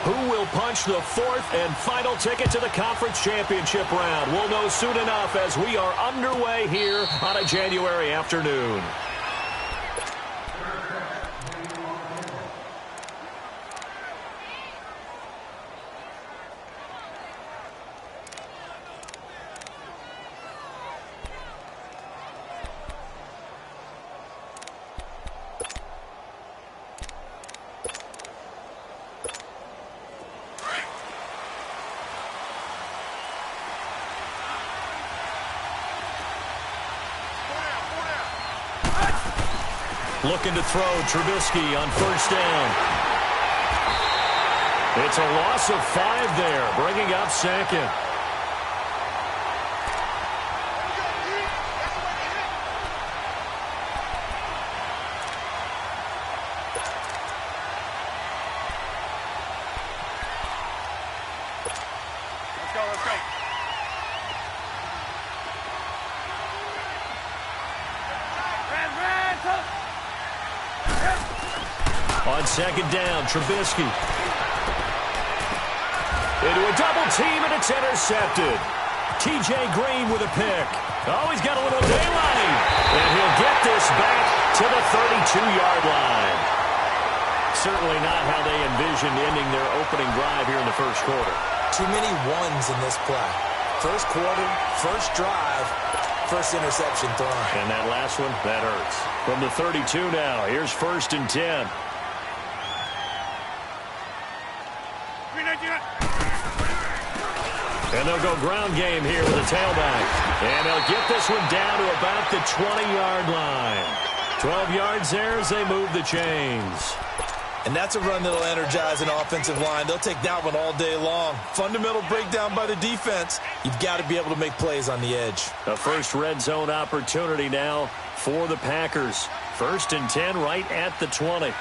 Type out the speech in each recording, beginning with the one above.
Who will punch the fourth and final ticket to the conference championship round? We'll know soon enough as we are underway here on a January afternoon. Looking to throw, Trubisky on first down. It's a loss of 5 there, bringing up second. Let's go. On second down, Trubisky. Into a double team, and it's intercepted. T.J. Green with a pick. Oh, he's got a little daylight. And he'll get this back to the 32-yard line. Certainly not how they envisioned ending their opening drive here in the first quarter. Too many ones in this play. First quarter, first drive, first interception thrown. And that last one, that hurts. From the 32 now, here's 1st and 10. And they'll go ground game here with a tailback. And they'll get this one down to about the 20-yard line. 12 yards there as they move the chains. And that's a run that'll energize an offensive line. They'll take that one all day long. Fundamental breakdown by the defense. You've got to be able to make plays on the edge. A first red zone opportunity now for the Packers. 1st and 10 right at the 20.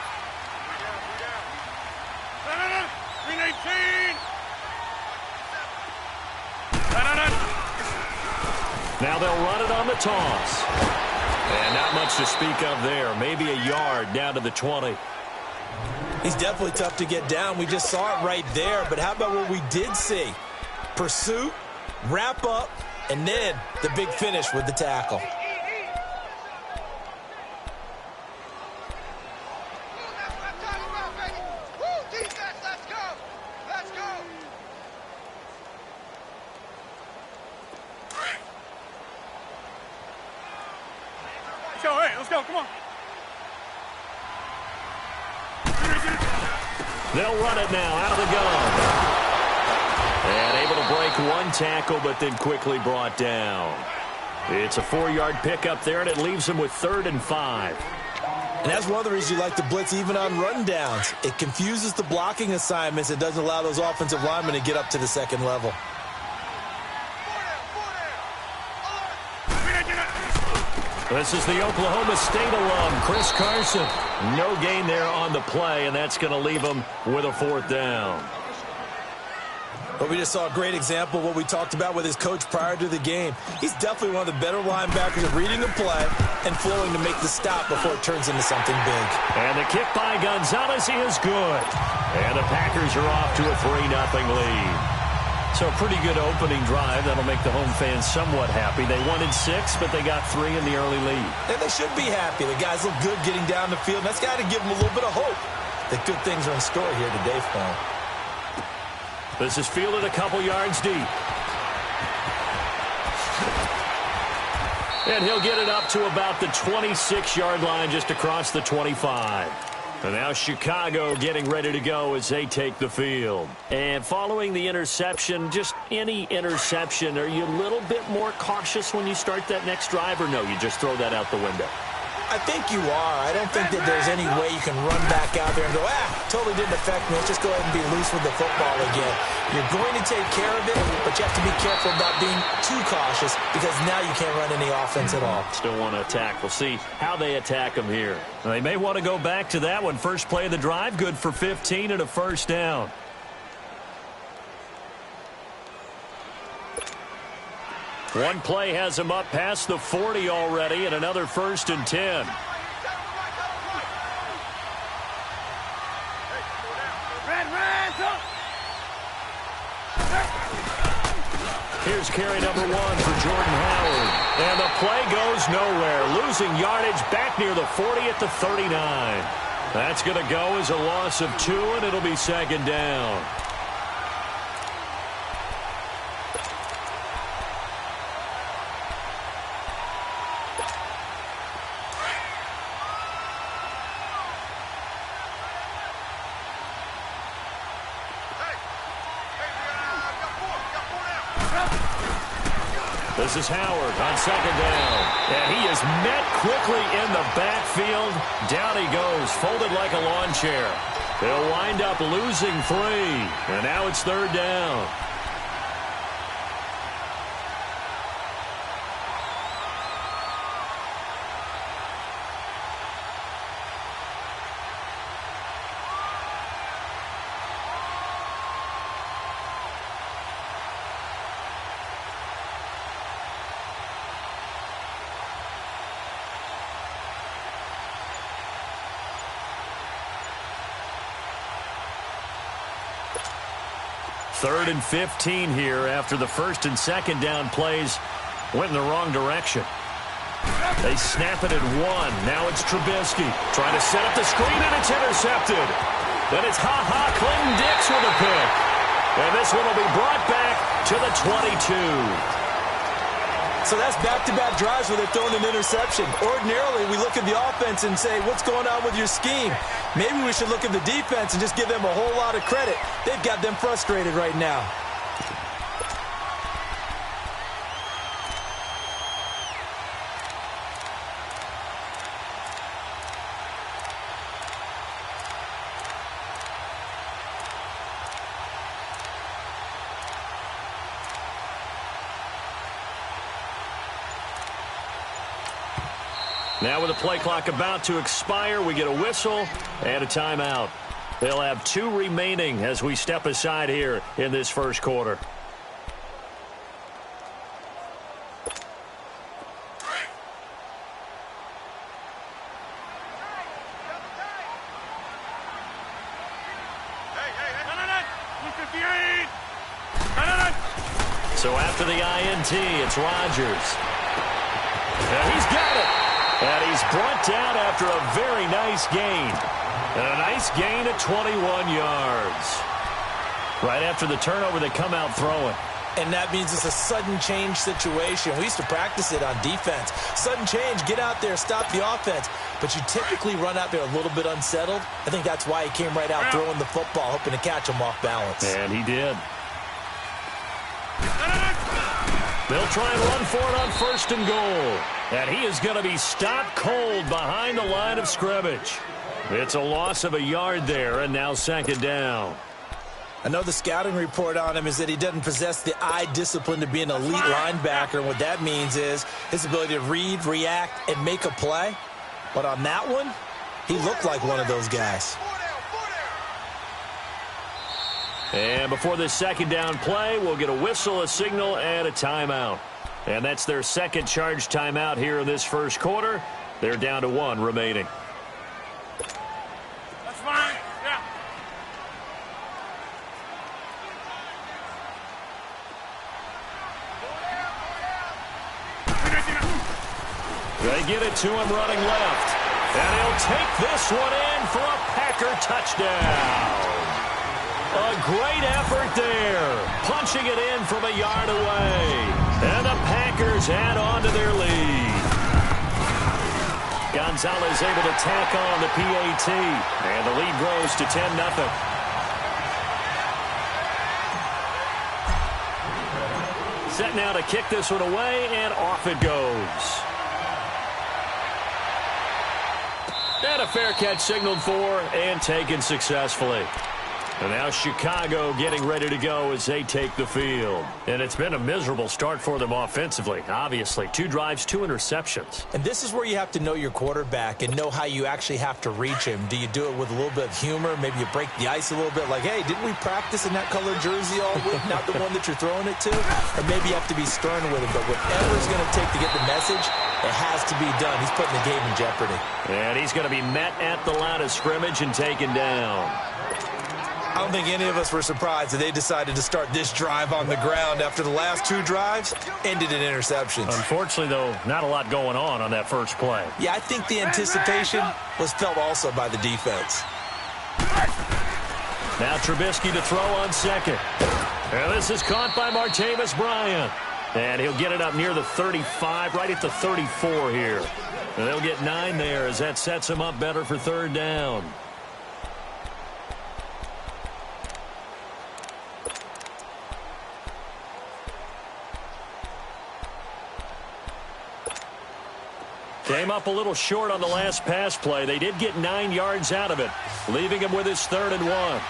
Now they'll run it on the toss. And not much to speak of there. Maybe a yard down to the 20. He's definitely tough to get down. We just saw it right there. But how about what we did see? Pursuit, wrap up, and then the big finish with the tackle. Let's go, come on. They'll run it now out of the gun. And able to break one tackle, but then quickly brought down. It's a 4-yard pickup there, and it leaves them with 3rd and 5. And that's one of the reasons you like to blitz even on rundowns. It confuses the blocking assignments. It doesn't allow those offensive linemen to get up to the second level. This is the Oklahoma State alum, Chris Carson. No gain there on the play, and that's going to leave him with a 4th down. But we just saw a great example of what we talked about with his coach prior to the game. He's definitely one of the better linebackers at reading the play and flowing to make the stop before it turns into something big. And the kick by Gonzalez is good. And the Packers are off to a 3-0 lead. So a pretty good opening drive. That'll make the home fans somewhat happy. They wanted 6, but they got 3 in the early lead. And they should be happy. The guys look good getting down the field. That's got to give them a little bit of hope that good things are in store here today for them. This is fielded a couple yards deep. And he'll get it up to about the 26-yard line just across the 25. And now Chicago getting ready to go as they take the field. And following the interception, just any interception, are you a little bit more cautious when you start that next drive, or no, you just throw that out the window? I think you are. I don't think that there's any way you can run back out there and go, totally didn't affect me. Let's just go ahead and be loose with the football again. You're going to take care of it, but you have to be careful about being too cautious because now you can't run any offense at all. Still want to attack. We'll see how they attack them here. They may want to go back to that one. First play of the drive, good for 15 and a 1st down. One play has him up past the 40 already, and another 1st and 10. Here's carry number 1 for Jordan Howard. And the play goes nowhere. Losing yardage back near the 40 at the 39. That's going to go as a loss of 2, and it'll be second down. This is Howard on second down. And he is met quickly in the backfield. Down he goes, folded like a lawn chair. They'll wind up losing 3. And now it's third down. Third and 15 here after the first and second down plays went in the wrong direction. They snap it at 1. Now it's Trubisky trying to set up the screen, and it's intercepted. Then it's Clinton-Dix with a pick. And this one will be brought back to the 22. So that's back-to-back drives where they're throwing an interception. Ordinarily, we look at the offense and say, what's going on with your scheme? Maybe we should look at the defense and just give them a whole lot of credit. They've got them frustrated right now. Now with the play clock about to expire, we get a whistle and a timeout. They'll have 2 remaining as we step aside here in this first quarter. So after the INT, it's Rodgers. And he's got it. And he's brought down after a very nice gain. And a nice gain at 21 yards. Right after the turnover, they come out throwing. And that means it's a sudden change situation. We used to practice it on defense. Sudden change, get out there, stop the offense. But you typically run out there a little bit unsettled. I think that's why he came right out throwing the football, hoping to catch him off balance. And he did. They'll try and run for it on first and goal. And he is going to be stopped cold behind the line of scrimmage. It's a loss of a yard there, and now second down. I know the scouting report on him is that he doesn't possess the eye discipline to be an elite linebacker. And what that means is his ability to read, react, and make a play. But on that one, he looked like one of those guys. And before this second down play, we'll get a whistle, a signal, and a timeout. And that's their second charge timeout here in this first quarter. They're down to 1 remaining. That's fine. Yeah. They get it to him running left. And he'll take this one in for a Packer touchdown. A great effort there. Punching it in from a yard away. And the Packers add on to their lead. Gonzalez able to tack on the PAT. And the lead grows to 10-0. Set now to kick this one away, and off it goes. And a fair catch signaled for and taken successfully. And now Chicago getting ready to go as they take the field. And it's been a miserable start for them offensively, obviously. 2 drives, 2 interceptions. And this is where you have to know your quarterback and know how you actually have to reach him. Do you do it with a little bit of humor? Maybe you break the ice a little bit like, hey, didn't we practice in that colored jersey all week? Not the one that you're throwing it to? Or maybe you have to be stern with him. But whatever it's going to take to get the message, it has to be done. He's putting the game in jeopardy. And he's going to be met at the line of scrimmage and taken down. I don't think any of us were surprised that they decided to start this drive on the ground after the last 2 drives ended in interceptions. Unfortunately, though, not a lot going on that first play. Yeah, I think the anticipation was felt also by the defense. Now Trubisky to throw on second. And this is caught by Martavis Bryant. And he'll get it up near the 35, right at the 34 here. And they'll get 9 there as that sets him up better for third down. Came up a little short on the last pass play. They did get 9 yards out of it, leaving him with his 3rd and 1.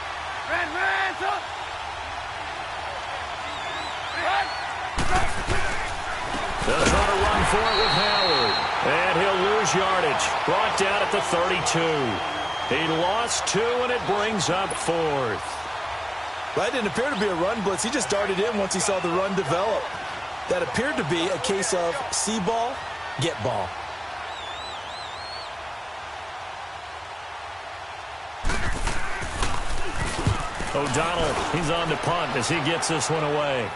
They'll try to run for it with Howard. And he'll lose yardage. Brought down at the 32. He lost 2, and it brings up 4th. That didn't appear to be a run blitz. He just darted in once he saw the run develop. That appeared to be a case of see ball, get ball. O'Donnell, he's on to punt as he gets this one away.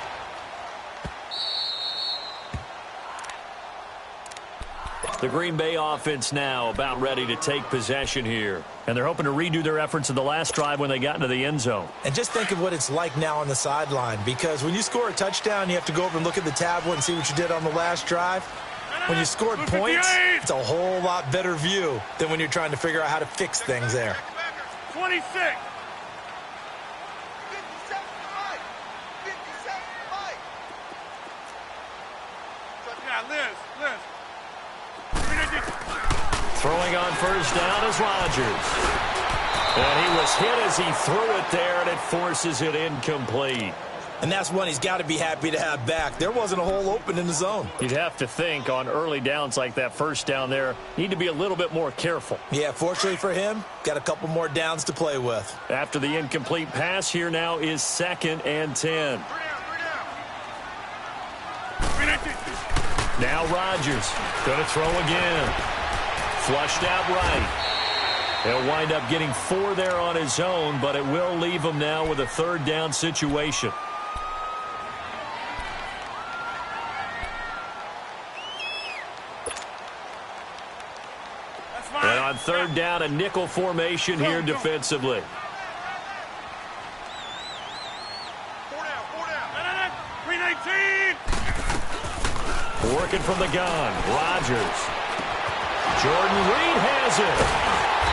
The Green Bay offense now about ready to take possession here. And they're hoping to redo their efforts in the last drive when they got into the end zone. And just think of what it's like now on the sideline, because when you score a touchdown, you have to go over and look at the tablet and see what you did on the last drive. When you scored points, it's a whole lot better view than when you're trying to figure out how to fix things there. 26. Throwing on first down is Rodgers. And he was hit as he threw it there, and it forces it incomplete. And that's one he's got to be happy to have back. There wasn't a hole open in the zone. You'd have to think on early downs like that first down there, need to be a little bit more careful. Yeah, fortunately for him, got a couple more downs to play with. After the incomplete pass, here now is 2nd and 10. Now Rodgers going to throw again. Flushed out right. He'll wind up getting 4 there on his own, but it will leave him now with a 3rd down situation. And on 3rd down, a nickel formation here defensively. 319. Working from the gun, Rodgers. Jordan Reed has it.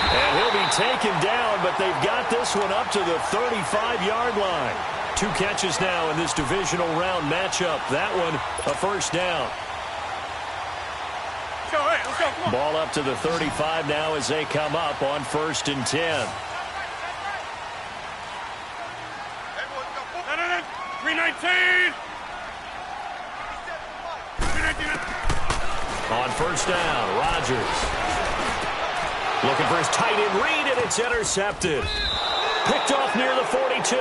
And he'll be taken down, but they've got this one up to the 35-yard line. 2 catches now in this divisional round matchup. That one, a first down. Let's go, come on. Ball up to the 35 now as they come up on 1st and 10. 319. On first down, Rodgers. Looking for his tight end Reed, and it's intercepted. Picked off near the 42.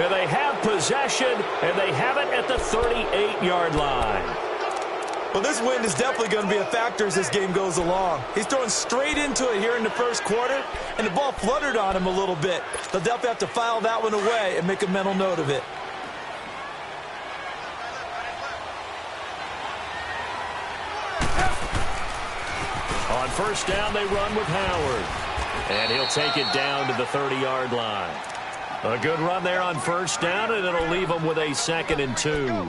And they have possession, and they have it at the 38-yard line. Well, this wind is definitely going to be a factor as this game goes along. He's throwing straight into it here in the first quarter, and the ball fluttered on him a little bit. They'll definitely have to file that one away and make a mental note of it. On first down, they run with Howard. And he'll take it down to the 30-yard line. A good run there on first down, and it'll leave them with a 2nd and 2.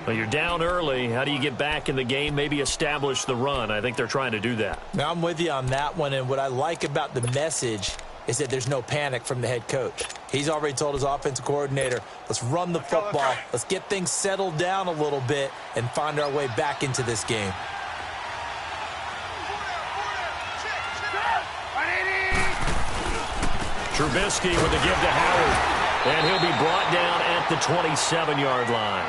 Well, you're down early. How do you get back in the game, maybe establish the run? I think they're trying to do that. Now, I'm with you on that one, and what I like about the message is that there's no panic from the head coach. He's already told his offensive coordinator, let's run the football, let's get things settled down a little bit and find our way back into this game. Trubisky with the give to Howard. And he'll be brought down at the 27-yard line.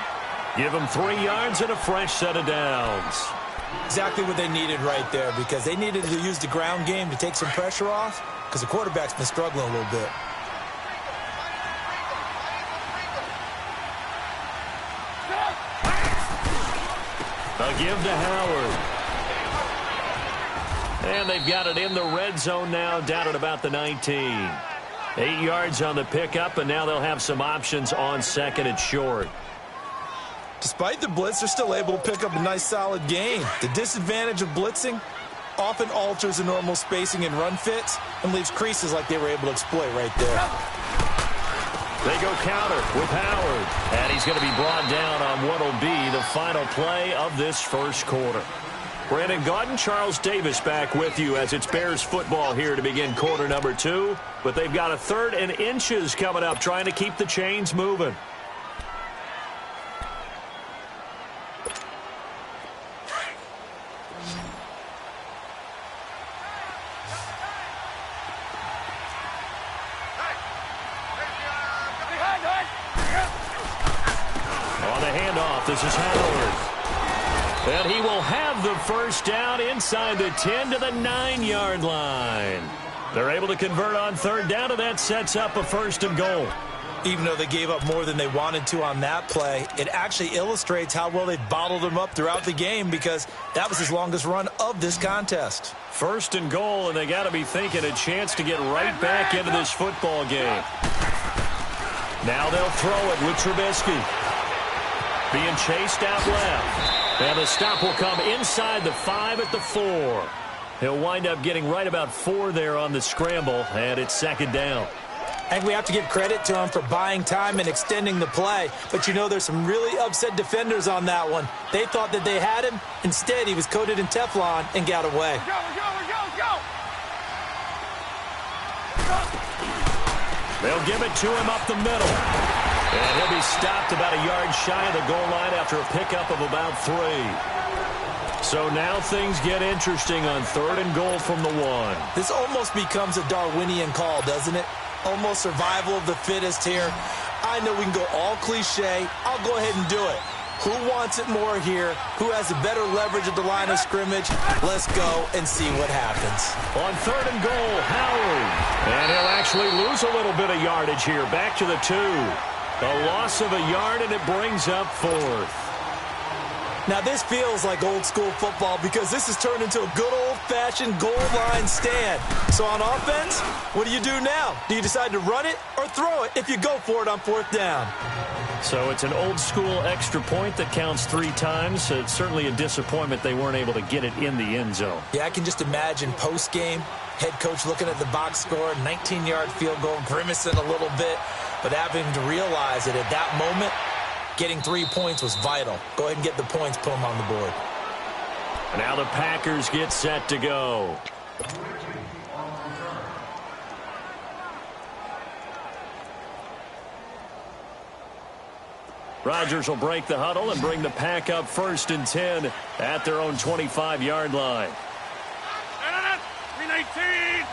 Give him 3 yards and a fresh set of downs. Exactly what they needed right there, because they needed to use the ground game to take some pressure off, because the quarterback's been struggling a little bit. A give to Howard. And they've got it in the red zone now, down at about the 19. 8 yards on the pickup, and now they'll have some options on second and short. Despite the blitz, they're still able to pick up a nice, solid gain. The disadvantage of blitzing often alters the normal spacing and run fits and leaves creases like they were able to exploit right there. They go counter with Howard, and he's going to be brought down on what will be the final play of this first quarter. Brandon Gaudin, Charles Davis back with you as it's Bears football here to begin quarter number 2. But they've got a 3rd and inches coming up, trying to keep the chains moving. On the handoff, this is Howard. And he will have the first down inside the 10 to the 9-yard line. They're able to convert on 3rd down, and that sets up a 1st and goal. Even though they gave up more than they wanted to on that play, it actually illustrates how well they bottled him up throughout the game because that was his longest run of this contest. 1st and goal, and they got to be thinking a chance to get right back into this football game. Now they'll throw it with Trubisky. Being chased out left. And the stop will come inside the 5 at the 4. He'll wind up getting right about 4 there on the scramble, and it's 2nd down. I think we have to give credit to him for buying time and extending the play. But, you know, there's some really upset defenders on that one. They thought that they had him. Instead, he was coated in Teflon and got away. They'll give it to him up the middle. And he'll be stopped about a yard shy of the goal line after a pickup of about 3. So now things get interesting on 3rd and goal from the 1. This almost becomes a Darwinian call, doesn't it? Almost survival of the fittest here. I know we can go all cliche. I'll go ahead and do it. Who wants it more here? Who has the better leverage at the line of scrimmage? Let's go and see what happens. On 3rd and goal, Howard. And he'll actually lose a little bit of yardage here. Back to the 2. A loss of a yard, and it brings up 4th. Now, this feels like old-school football because this has turned into a good old-fashioned goal line stand. So on offense, what do you do now? Do you decide to run it or throw it if you go for it on 4th down? So it's an old-school extra point that counts 3 times. It's certainly a disappointment they weren't able to get it in the end zone. Yeah, I can just imagine post-game, head coach looking at the box score, 19-yard field goal, grimacing a little bit. But having to realize that at that moment, getting 3 points was vital. Go ahead and get the points, put them on the board. And now the Packers get set to go. Rodgers will break the huddle and bring the pack up 1st and 10 at their own 25-yard line. 319.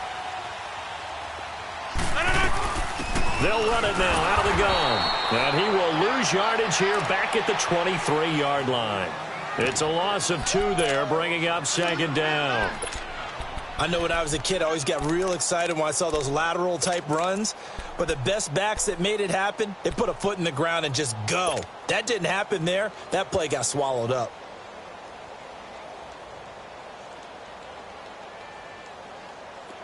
They'll run it now out of the gun. And he will lose yardage here back at the 23-yard line. It's a loss of 2 there, bringing up 2nd down. I know when I was a kid, I always got real excited when I saw those lateral-type runs. But the best backs that made it happen, they put a foot in the ground and just go. That didn't happen there. That play got swallowed up.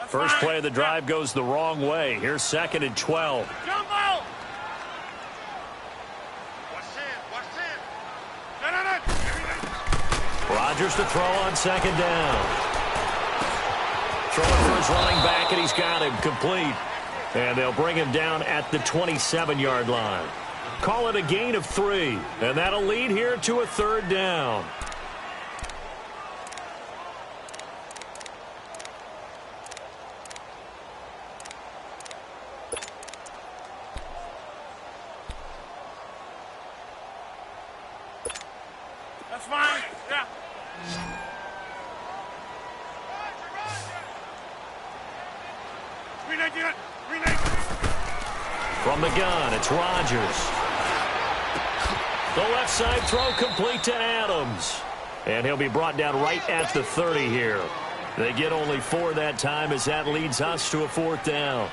First play of the drive goes the wrong way. Here's 2nd and 12. Jump out. Rodgers to throw on 2nd down. Throwing for his running back, and he's got him complete. And they'll bring him down at the 27-yard line. Call it a gain of 3, and that'll lead here to a 3rd down. That's fine. Yeah. From the gun, it's Rodgers. The left side throw complete to Adams. And he'll be brought down right at the 30 here. They get only 4 that time as that leads us to a 4th down.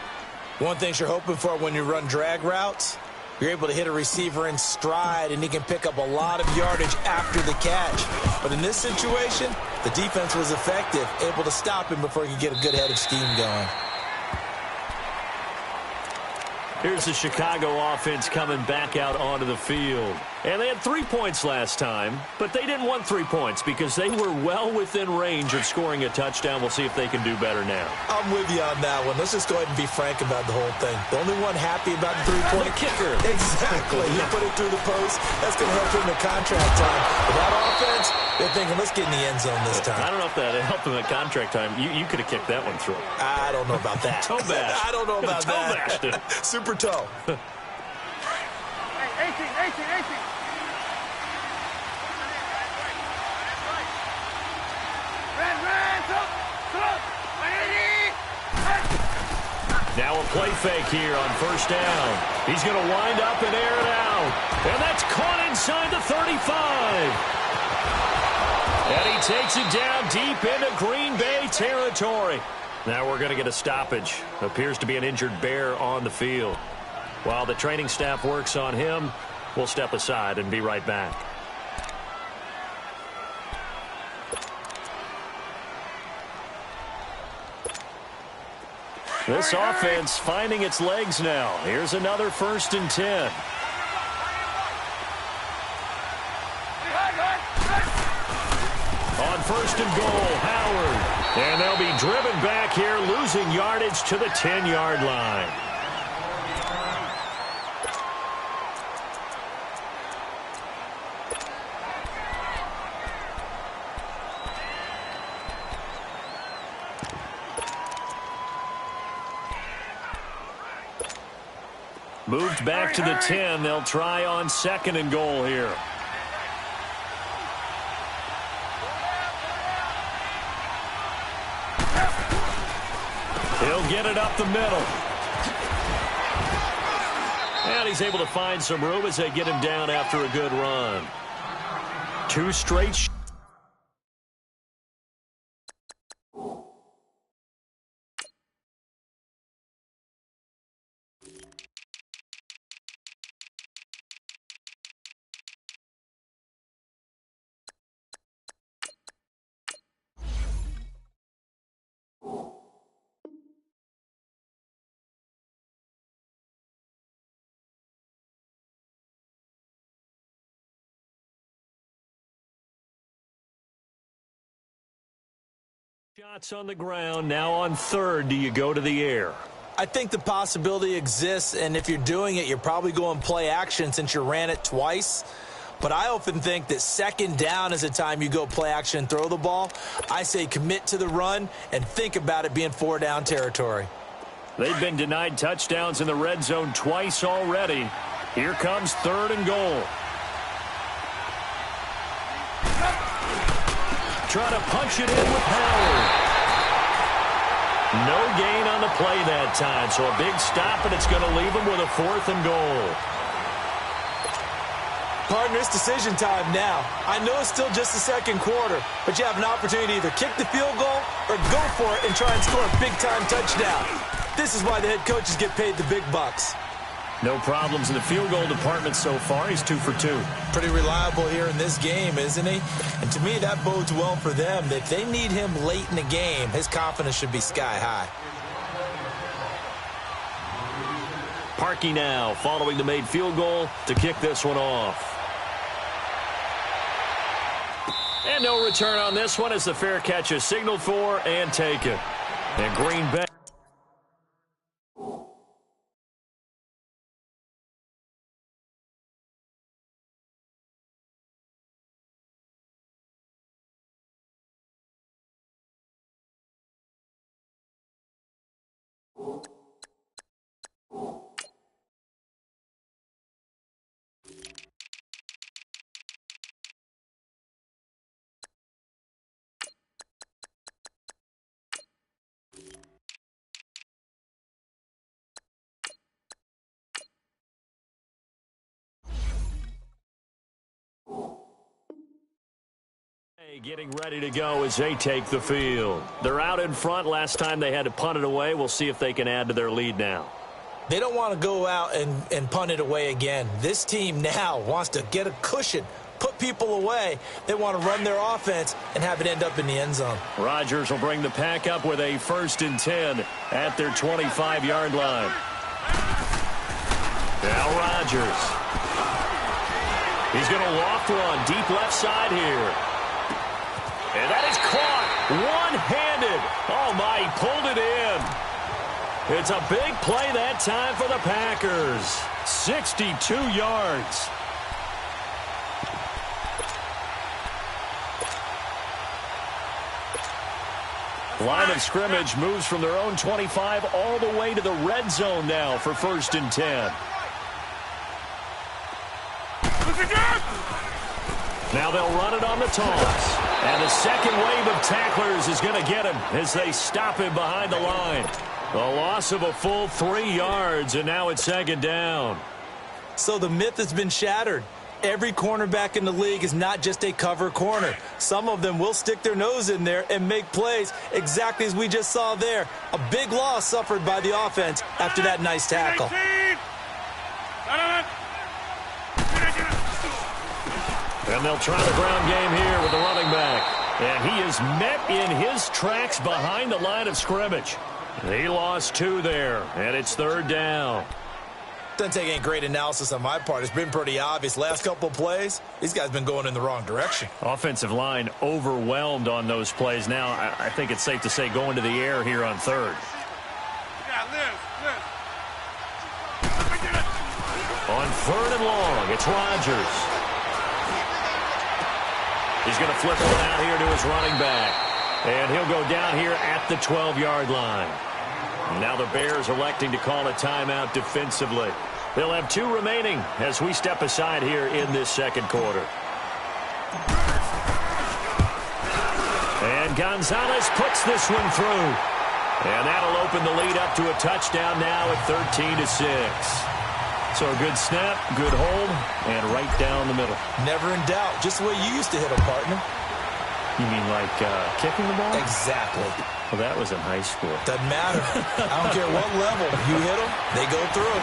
One thing you're hoping for when you run drag routes, you're able to hit a receiver in stride, and he can pick up a lot of yardage after the catch. But in this situation, the defense was effective, able to stop him before he could get a good head of steam going. Here's the Chicago offense coming back out onto the field. And they had 3 points last time, but they didn't want 3 points because they were well within range of scoring a touchdown. We'll see if they can do better now. I'm with you on that one. Let's just go ahead and be frank about the whole thing. The only one happy about the three-point kicker. Exactly. You put it through the post. That's going to help him in contract time. With that offense, they're thinking, let's get in the end zone this time. I don't know if that helped him at contract time. You could have kicked that one through. I don't know about that. Toe bash. I don't know about toe that. Bashed it. Super toe. Hey, 18. Now a play fake here on first down. He's going to wind up and air it out. And that's caught inside the 35. And he takes it down deep into Green Bay territory. Now we're going to get a stoppage. Appears to be an injured Bear on the field. While the training staff works on him, we'll step aside and be right back. This offense finding its legs now. Here's another 1st and 10. On 1st and goal, Howard. And they'll be driven back here, losing yardage to the 10-yard line. Moved back to the 10. They'll try on 2nd and goal here. He'll get it up the middle. And he's able to find some room as they get him down after a good run. 2 straight. Shots on the ground. Now on 3rd, do you go to the air? I think the possibility exists, and if you're doing it, you're probably going play action since you ran it twice. But I often think that 2nd down is the time you go play action and throw the ball. I say commit to the run and think about it being 4-down territory. They've been denied touchdowns in the red zone twice already. Here comes 3rd and goal. Trying to punch it in with Howard. No gain on the play that time, so a big stop, and it's going to leave them with a 4th and goal. Partner, it's decision time now. I know it's still just the 2nd quarter, but you have an opportunity to either kick the field goal or go for it and try and score a big-time touchdown. This is why the head coaches get paid the big bucks. No problems in the field goal department so far. He's 2 for 2. Pretty reliable here in this game, isn't he? And to me, that bodes well for them. If they need him late in the game, his confidence should be sky high. Parkey now following the made field goal to kick this one off. And no return on this one as the fair catch is signaled for and taken. And Green Bay. Getting ready to go as they take the field. They're out in front. Last time they had to punt it away. We'll see if they can add to their lead now. They don't want to go out and punt it away again. This team now wants to get a cushion, put people away. They want to run their offense and have it end up in the end zone. Rodgers will bring the pack up with a 1st and 10 at their 25-yard line. Rodgers. He's going to loft one deep left side here. And that is caught one-handed. Oh, my, he pulled it in. It's a big play that time for the Packers. 62 yards. Line of scrimmage moves from their own 25 all the way to the red zone now for 1st and 10. Now they'll run it on the toss. And the second wave of tacklers is going to get him as they stop him behind the line. A loss of a full 3 yards, and now it's 2nd down. So the myth has been shattered. Every cornerback in the league is not just a cover corner. Some of them will stick their nose in there and make plays exactly as we just saw there. A big loss suffered by the offense after that nice tackle. And they'll try the ground game here with the running back. And he is met in his tracks behind the line of scrimmage. He lost 2 there, and it's 3rd down. Doesn't take any great analysis on my part. It's been pretty obvious. Last couple of plays, these guys been going in the wrong direction. Offensive line overwhelmed on those plays. Now, I think it's safe to say going to the air here on 3rd. On 3rd and long, it's Rodgers. He's going to flip one out here to his running back. And he'll go down here at the 12-yard line. Now the Bears electing to call a timeout defensively. They'll have 2 remaining as we step aside here in this 2nd quarter. And Gonzalez puts this one through. And that'll open the lead up to a touchdown now at 13-6. So a good snap, good hold, and right down the middle. Never in doubt. Just the way you used to hit a partner. You mean like kicking the ball? Exactly. Well, that was in high school. Doesn't matter. I don't care what level. You hit them, they go through.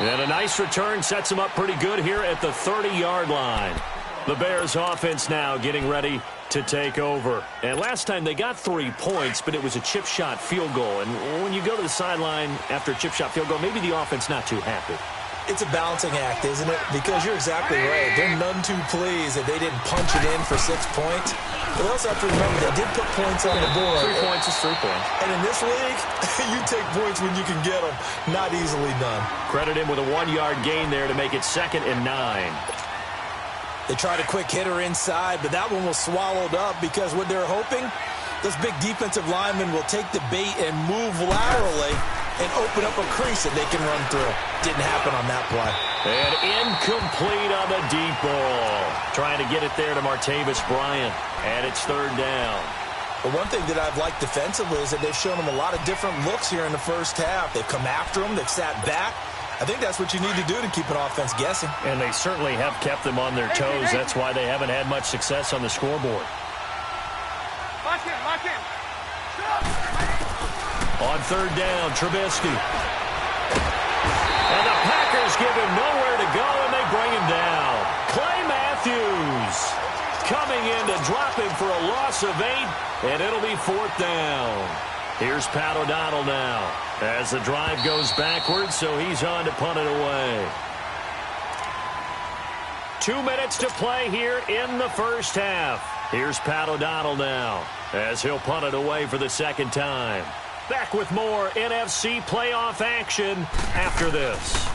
And a nice return sets them up pretty good here at the 30-yard line. The Bears offense now getting ready to take over. And last time they got 3 points, but it was a chip shot field goal. And when you go to the sideline after a chip shot field goal, maybe the offense not too happy. It's a balancing act, isn't it? Because you're exactly right. They're none too pleased that they didn't punch it in for 6 points. But they also have to remember they did put points on the board. 3 points is 3 points. And in this league, you take points when you can get them. Not easily done. Credit him with a 1-yard gain there to make it 2nd and 9. They tried a quick hitter inside, but that one was swallowed up because what they're hoping, those big defensive linemen will take the bait and move laterally and open up a crease that they can run through. Didn't happen on that play. And incomplete on the deep ball. Trying to get it there to Martavis Bryant. And it's 3rd down. But one thing that I've liked defensively is that they've shown them a lot of different looks here in the first half. They've come after them. They've sat back. I think that's what you need to do to keep an offense guessing. And they certainly have kept them on their toes. That's why they haven't had much success on the scoreboard. Lock in, lock in. On 3rd down, Trubisky. And the Packers give him nowhere to go, and they bring him down. Clay Matthews coming in to drop him for a loss of 8, and it'll be 4th down. Here's Pat O'Donnell now as the drive goes backwards, so he's on to punt it away. 2 minutes to play here in the first half. Here's Pat O'Donnell now as he'll punt it away for the 2nd time. Back with more NFC playoff action after this.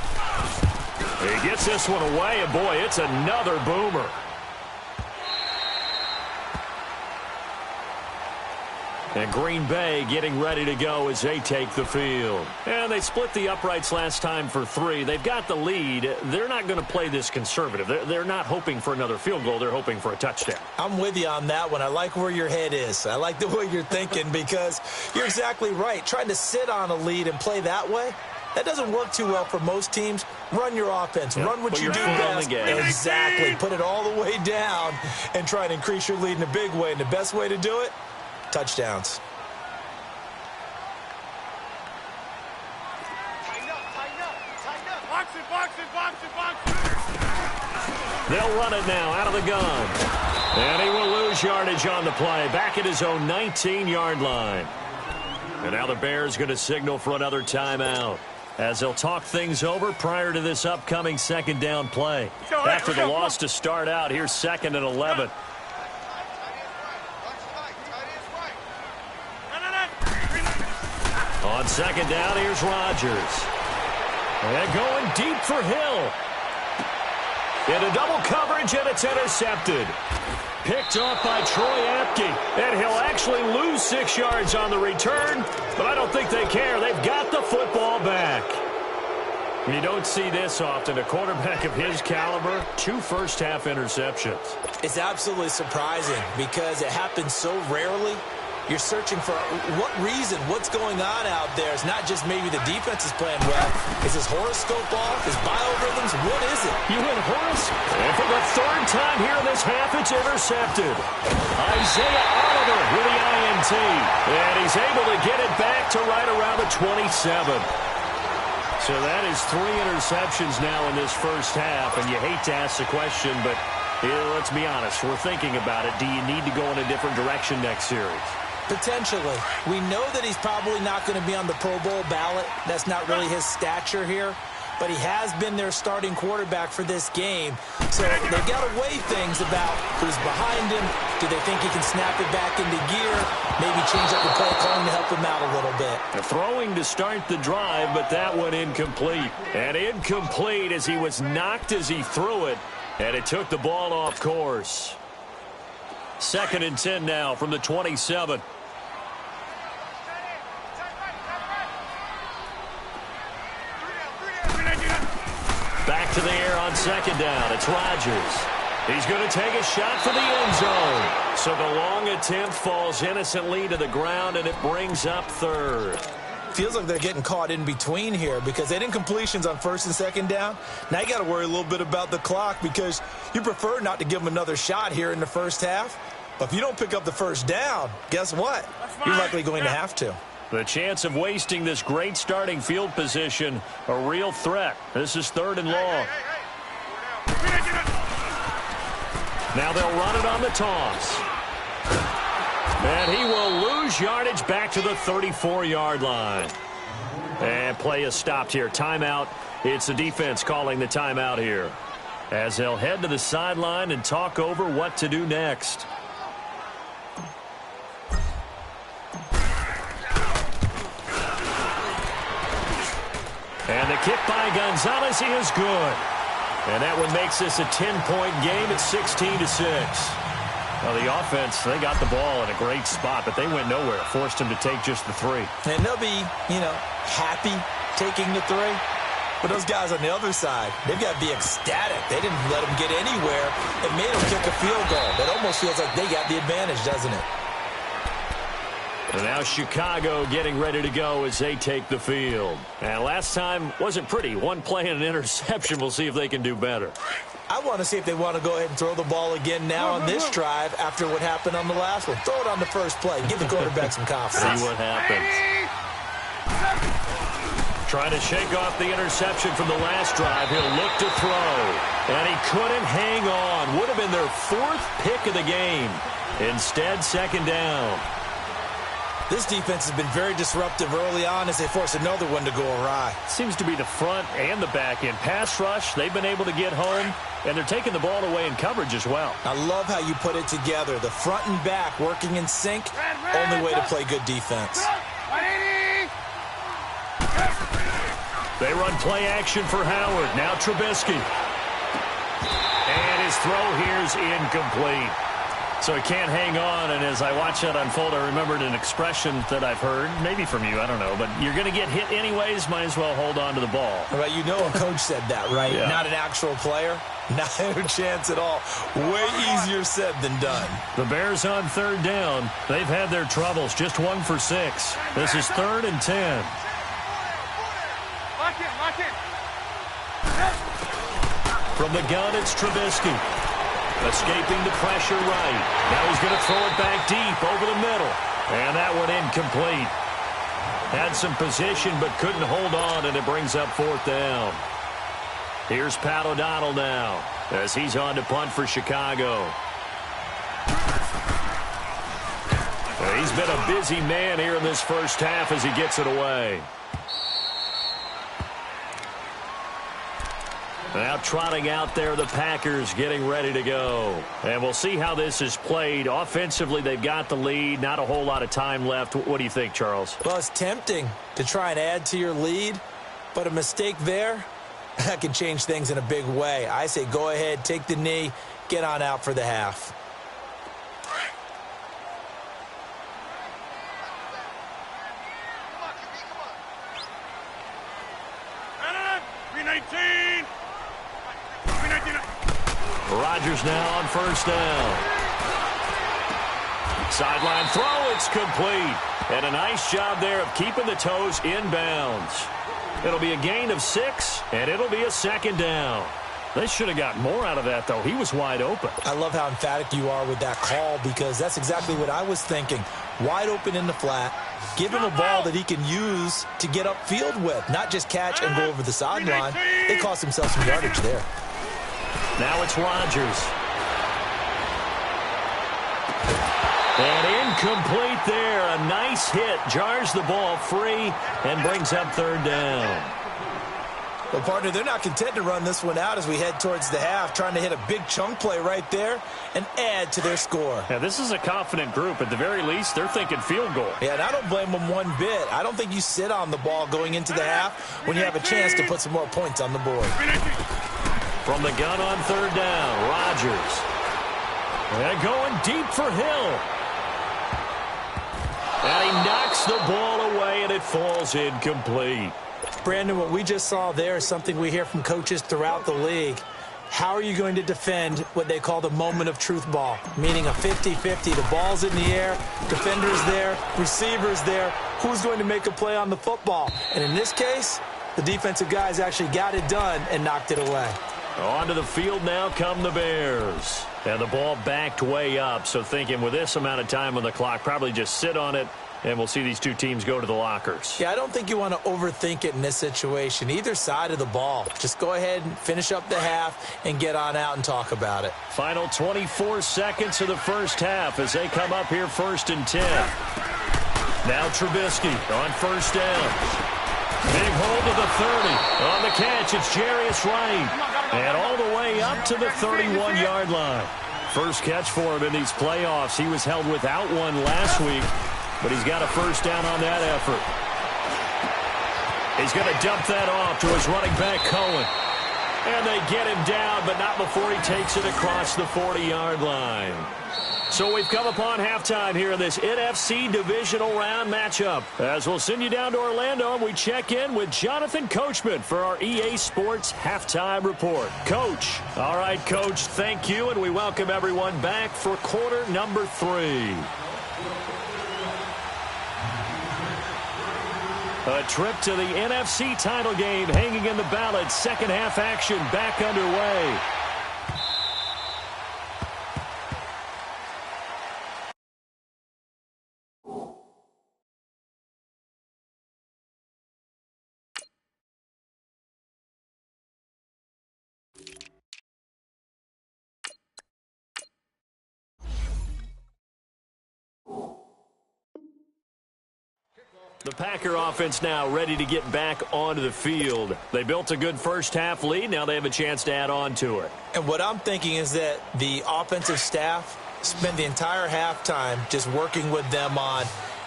He gets this one away, and boy, it's another boomer. And Green Bay getting ready to go as they take the field. And they split the uprights last time for 3. They've got the lead. They're not going to play this conservative. They're not hoping for another field goal. They're hoping for a touchdown. I'm with you on that one. I like where your head is. I like the way you're thinking because you're exactly right. Trying to sit on a lead and play that way, that doesn't work too well for most teams. Run your offense. Yep. Run what you do best. Exactly. Put it all the way down and try and increase your lead in a big way. And the best way to do it, touchdowns. They'll run it now out of the gun. And he will lose yardage on the play. Back at his own 19-yard line. And now the Bears going to signal for another timeout. as they'll talk things over prior to this upcoming second down play. After the loss to start out, here's 2nd and 11. On 2nd down, here's Rodgers. And going deep for Hill. Into double coverage, and it's intercepted. Picked off by Troy Apke. And he'll actually lose 6 yards on the return, but I don't think they care. They've got the football back. You don't see this often. A quarterback of his caliber, 2 first-half interceptions. It's absolutely surprising because it happens so rarely. You're searching for what reason, what's going on out there. It's not just maybe the defense is playing well. Is his horoscope off? His biorhythms? What is it? You went Horace? And for the 3rd time here in this half, it's intercepted. Isaiah Oliver with the INT. And he's able to get it back to right around the 27. So that is 3 interceptions now in this first half. And you hate to ask the question, but let's be honest. We're thinking about it. Do you need to go in a different direction next series? Potentially. We know that he's probably not going to be on the Pro Bowl ballot. That's not really his stature here. But he has been their starting quarterback for this game. So they've got to weigh things about who's behind him. Do they think he can snap it back into gear? Maybe change up the play calling to help him out a little bit. Throwing to start the drive, but that one incomplete. And incomplete as he was knocked as he threw it. And it took the ball off course. 2nd and 10 now from the 27. Back to the air on 2nd down. It's Rodgers. He's going to take a shot for the end zone. So the long attempt falls innocently to the ground, and it brings up 3rd. Feels like they're getting caught in between here because they didn't completions on 1st and 2nd down. Now you got to worry a little bit about the clock because you prefer not to give them another shot here in the first half. But if you don't pick up the 1st down, guess what? You're likely going to have to. The chance of wasting this great starting field position, a real threat. This is 3rd and long. Now they'll run it on the toss. And he will lose yardage back to the 34-yard line. And play is stopped here. Timeout. It's the defense calling the timeout here, as they'll head to the sideline and talk over what to do next. And the kick by Gonzalez is good. And that one makes this a 10-point game at 16-6. Well, the offense, they got the ball in a great spot, but they went nowhere. Forced him to take just the 3. And they'll be, happy taking the 3. But those guys on the other side, they've got to be ecstatic. They didn't let them get anywhere. It made them kick a field goal. It almost feels like they got the advantage, doesn't it? And now Chicago getting ready to go as they take the field. And last time wasn't pretty. 1 play and an interception. We'll see if they can do better. I want to see if they want to go ahead and throw the ball again now on this drive after what happened on the last one. Throw it on the first play. Give the quarterback some confidence. See what happens. Trying to shake off the interception from the last drive. He'll look to throw. And he couldn't hang on. Would have been their 4th pick of the game. Instead, 2nd down. This defense has been very disruptive early on as they force another one to go awry. Seems to be the front and the back end. Pass rush, they've been able to get home, and they're taking the ball away in coverage as well. I love how you put it together. The front and back working in sync, only way to play good defense. They run play action for Howard. Now Trubisky. And his throw here is incomplete. So he can't hang on, and as I watch that unfold, I remembered an expression that I've heard, maybe from you, I don't know, but you're going to get hit anyways, might as well hold on to the ball. Right, a coach said that, right? Yeah. Not an actual player? Not a chance at all. Way easier said than done. The Bears on 3rd down. They've had their troubles, just 1 for 6. This is 3rd and 10. Lock in. From the gun, it's Trubisky. Escaping the pressure right. Now he's going to throw it back deep over the middle. And that one incomplete. Had some position but couldn't hold on, and it brings up 4th down. Here's Pat O'Donnell now as he's on to punt for Chicago. He's been a busy man here in this first half as he gets it away. Now trotting out there, the Packers getting ready to go. And we'll see how this is played. Offensively, they've got the lead. Not a whole lot of time left. What do you think, Charles? Well, it's tempting to try and add to your lead, but a mistake there, that can change things in a big way. I say go ahead, take the knee, get on out for the half. Rodgers now on first down. Sideline throw, it's complete. And a nice job there of keeping the toes in bounds. It'll be a gain of 6, and it'll be a second down. They should have got more out of that, though. He was wide open. I love how emphatic you are with that call because that's exactly what I was thinking. Wide open in the flat. Give him a ball that he can use to get upfield with, not just catch and go over the sideline. They cost themselves some yardage there. Now it's Rodgers. And incomplete there. A nice hit. Jars the ball free and brings up third down. Well, partner, they're not content to run this one out as we head towards the half, trying to hit a big chunk play right there and add to their score. Yeah, this is a confident group. At the very least, they're thinking field goal. Yeah, and I don't blame them one bit. I don't think you sit on the ball going into the half when you have a chance to put some more points on the board. From the gun on third down, Rodgers. And going deep for Hill. And he knocks the ball away, and it falls incomplete. Brandon, what we just saw there is something we hear from coaches throughout the league. How are you going to defend what they call the moment of truth ball, meaning a 50-50? The ball's in the air, defender's there, receiver's there. Who's going to make a play on the football? And in this case, the defensive guys actually got it done and knocked it away. Onto the field now come the Bears. And the ball backed way up, so thinking with this amount of time on the clock, probably just sit on it, and we'll see these two teams go to the lockers. Yeah, I don't think you want to overthink it in this situation. Either side of the ball. Just go ahead and finish up the half and get on out and talk about it. Final 24 seconds of the first half as they come up here 1st and 10. Now Trubisky on first down. Big hold to the 30. On the catch, it's Jarius Wright. And all the way up to the 31-yard line. First catch for him in these playoffs. He was held without one last week, but he's got a first down on that effort. He's going to dump that off to his running back, Cohen. And they get him down, but not before he takes it across the 40-yard line. So we've come upon halftime here in this NFC divisional round matchup. As we'll send you down to Orlando, and we check in with Jonathan Coachman for our EA Sports Halftime Report. Coach. All right, Coach, thank you, and we welcome everyone back for quarter number 3. A trip to the NFC title game hanging in the balance. Second half action back underway. The Packer offense now ready to get back onto the field. They built a good first half lead. Now they have a chance to add on to it. And what I'm thinking is that the offensive staff spend the entire halftime just working with them on,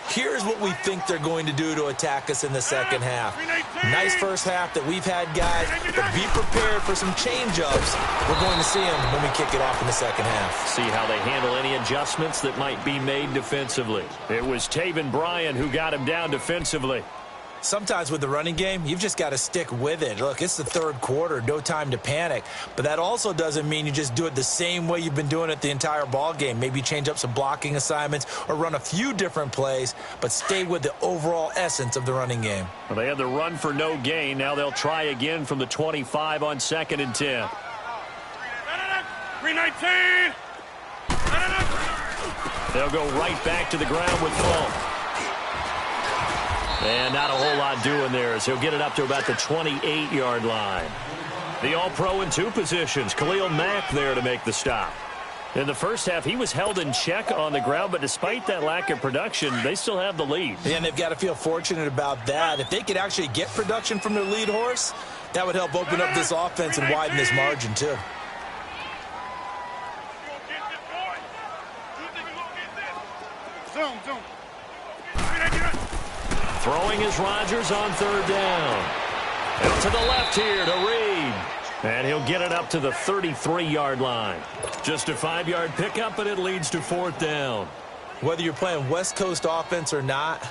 here's what we think they're going to do to attack us in the second half. Nice first half that we've had, guys, but be prepared for some change-ups. We're going to see them when we kick it off in the second half. See how they handle any adjustments that might be made defensively. It was Taven Bryan who got him down defensively. Sometimes with the running game, you've just got to stick with it. Look, it's the third quarter, no time to panic. But that also doesn't mean you just do it the same way you've been doing it the entire ball game. Maybe change up some blocking assignments or run a few different plays, but stay with the overall essence of the running game. Well, they had the run for no gain. Now they'll try again from the 25 on 2nd and 10. 319. They'll go right back to the ground with Fulton. And not a whole lot doing there as he'll get it up to about the 28-yard line. The All-Pro in 2 positions. Khalil Mack there to make the stop. In the first half, he was held in check on the ground, but despite that lack of production, they still have the lead. And they've got to feel fortunate about that. If they could actually get production from their lead horse, That would help open up this offense and widen this margin, too. Throwing is Rodgers on third down. And to the left here to Reed. And he'll get it up to the 33-yard line. Just a 5-yard pickup, and it leads to fourth down. Whether you're playing West Coast offense or not,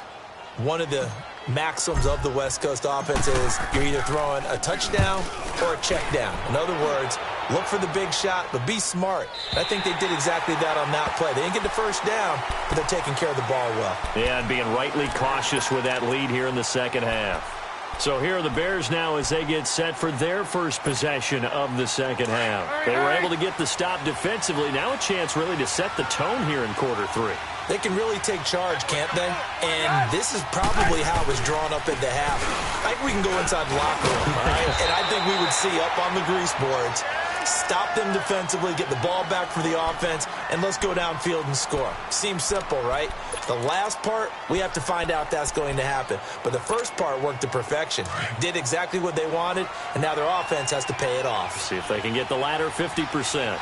one of the maxims of the West Coast offense is you're either throwing a touchdown or a check down. In other words, look for the big shot, but be smart. I think they did exactly that on that play. They didn't get the first down, but they're taking care of the ball well. Yeah, and being rightly cautious with that lead here in the second half. So here are the Bears now as they get set for their first possession of the second half. They were able to get the stop defensively. Now a chance really to set the tone here in quarter three. They can really take charge, can't they? And this is probably how it was drawn up at the half. I think we can go inside the locker room, all right? And I think we would see up on the grease boards, stop them defensively, get the ball back for the offense, and let's go downfield and score. Seems simple, right? The last part, we have to find out that's going to happen. But the first part worked to perfection. Did exactly what they wanted, and now their offense has to pay it off. See if they can get the latter 50%.